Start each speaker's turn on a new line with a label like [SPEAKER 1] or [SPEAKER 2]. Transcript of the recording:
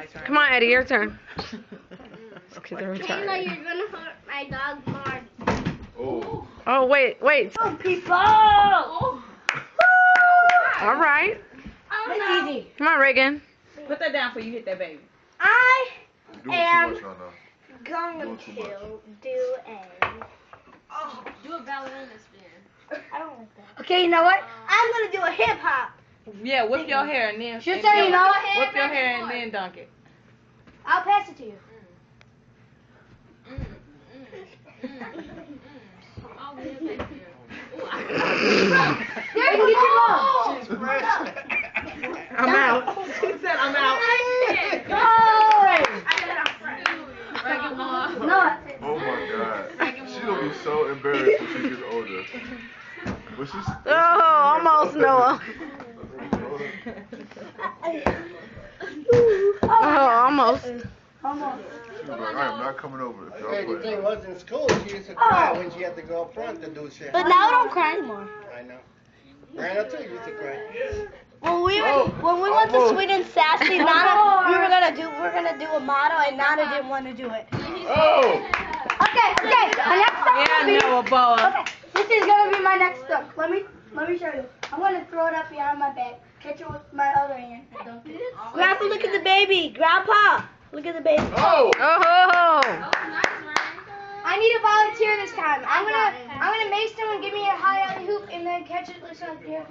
[SPEAKER 1] my turn.
[SPEAKER 2] Come on, Eddie, your turn.
[SPEAKER 3] Kayla, you're gonna hurt my dog more.
[SPEAKER 4] Oh.
[SPEAKER 2] Oh, wait.
[SPEAKER 3] Oh, people!
[SPEAKER 2] All right.
[SPEAKER 3] That's easy.
[SPEAKER 2] Come on, Reagan.
[SPEAKER 1] Put that down before you hit that baby.
[SPEAKER 3] I
[SPEAKER 4] You're doing
[SPEAKER 3] am
[SPEAKER 4] too much, Nana.
[SPEAKER 3] going to do
[SPEAKER 5] Do a ballerina spin.
[SPEAKER 3] I don't like that. Okay, you know what? I'm gonna do a hip hop.
[SPEAKER 1] Yeah, whip your hair and then.
[SPEAKER 3] Just so you know,
[SPEAKER 1] Whip your hair and then dunk it.
[SPEAKER 3] I'll pass it to you.
[SPEAKER 5] Oh, yeah, thank you.
[SPEAKER 3] There, you get your ball.
[SPEAKER 2] I'm out.
[SPEAKER 1] She said I'm out.
[SPEAKER 3] No.
[SPEAKER 4] Oh my God. She's gonna be so embarrassed when she gets older. But she's.
[SPEAKER 2] Oh, almost, Noah. Oh, almost.
[SPEAKER 4] She's like, I am not coming over if y'all
[SPEAKER 6] Hey, the
[SPEAKER 4] play.
[SPEAKER 6] thing was in school, she used to cry when she had to go up front to do shit.
[SPEAKER 3] But now I don't cry anymore.
[SPEAKER 6] I know. Brandon too used to cry.
[SPEAKER 3] When we went to Sweden Sassy, Nana, we were gonna do a motto, and Nana didn't want to do it.
[SPEAKER 4] Oh!
[SPEAKER 3] Okay. My next stuff
[SPEAKER 1] Yeah,
[SPEAKER 3] will be.
[SPEAKER 1] Noah Boa.
[SPEAKER 3] Okay, this is gonna be my next stuff. Let me show you. I'm gonna throw it up behind my back. Catch it with my other hand. Grandpa, look at the baby. Grandpa, look at the baby.
[SPEAKER 4] Oh!
[SPEAKER 2] Oh.
[SPEAKER 3] I need a volunteer this time. I'm gonna make someone give me a high alley hoop and then catch it like here.